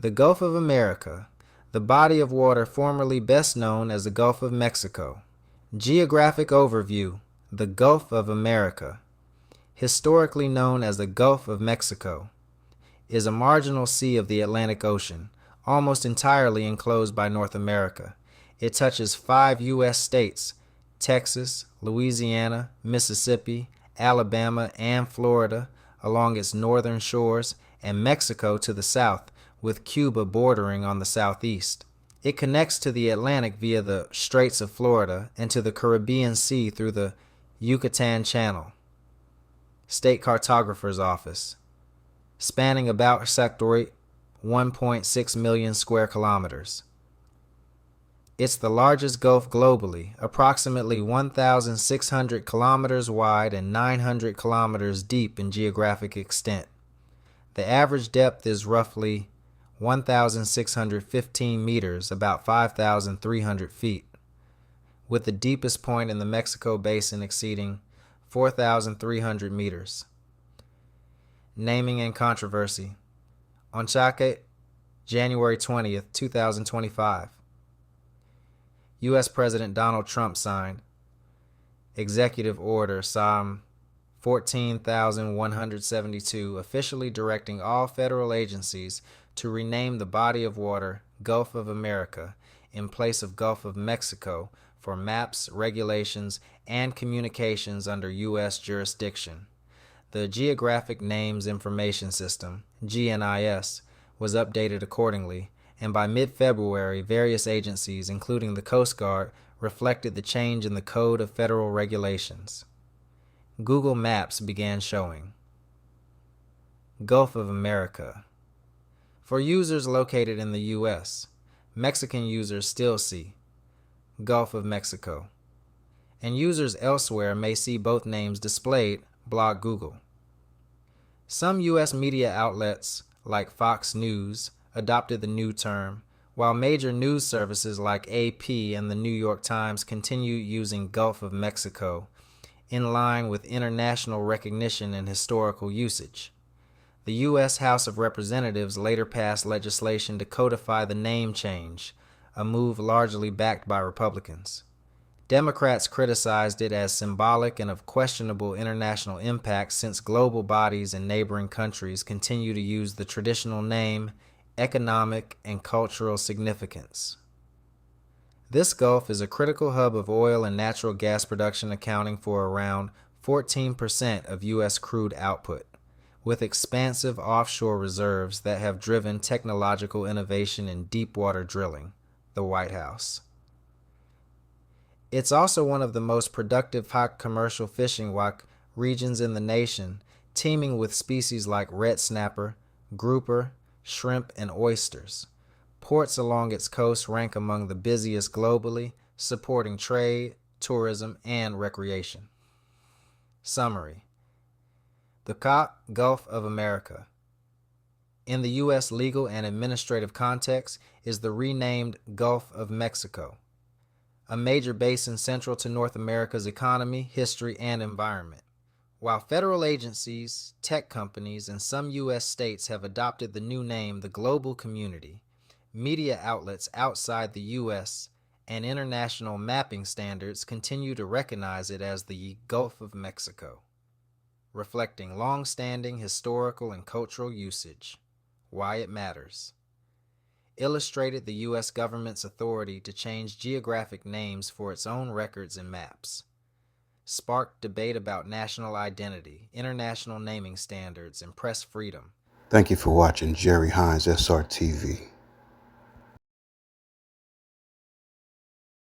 The Gulf of America, the body of water formerly best known as the Gulf of Mexico. Geographic overview: the Gulf of America, historically known as the Gulf of Mexico, is a marginal sea of the Atlantic Ocean, almost entirely enclosed by North America. It touches 5 U.S. states: Texas, Louisiana, Mississippi, Alabama, and Florida along its northern shores, and Mexico to the south, with Cuba bordering on the southeast. It connects to the Atlantic via the Straits of Florida and to the Caribbean Sea through the Yucatan Channel. State Cartographer's Office, spanning about sectorate 1.6 million square kilometers. It's the largest gulf globally, approximately 1,600 kilometers wide and 900 kilometers deep in geographic extent. The average depth is roughly 1,615 meters, about 5,300 feet, with the deepest point in the Mexico basin exceeding 4,300 meters. Naming and controversy. Onchaque, January 20th, 2025. U.S. President Donald Trump signed Executive Order Psalm 14,172, officially directing all federal agencies to rename the body of water Gulf of America in place of Gulf of Mexico for maps, regulations, and communications under U.S. jurisdiction. The Geographic Names Information System, GNIS, was updated accordingly, and by mid-February, various agencies, including the Coast Guard, reflected the change in the Code of Federal Regulations. Google Maps began showing Gulf of America. For users located in the U.S., Mexican users still see Gulf of Mexico, and users elsewhere may see both names displayed. Blog Google. Some U.S. media outlets, like Fox News, adopted the new term, while major news services like AP and the New York Times continue using Gulf of Mexico, in line with international recognition and historical usage. The U.S. House of Representatives later passed legislation to codify the name change, a move largely backed by Republicans. Democrats criticized it as symbolic and of questionable international impact since global bodies and neighboring countries continue to use the traditional name, economic, and cultural significance. This Gulf is a critical hub of oil and natural gas production, accounting for around 14% of U.S. crude output, with expansive offshore reserves that have driven technological innovation in deepwater drilling. The White House. It's also one of the most productive high commercial fishing regions in the nation, teeming with species like red snapper, grouper, shrimp, and oysters. Ports along its coast rank among the busiest globally, supporting trade, tourism, and recreation. Summary. The Gulf of America, in the U.S. legal and administrative context, is the renamed Gulf of Mexico, a major basin central to North America's economy, history, and environment. While federal agencies, tech companies, and some U.S. states have adopted the new name, the global community, media outlets outside the U.S. and international mapping standards continue to recognize it as the Gulf of Mexico, reflecting long-standing historical and cultural usage. Why it matters. Illustrated the U.S. government's authority to change geographic names for its own records and maps. Sparked debate about national identity, international naming standards, and press freedom. Thank you for watching Jerry Hines SRTV.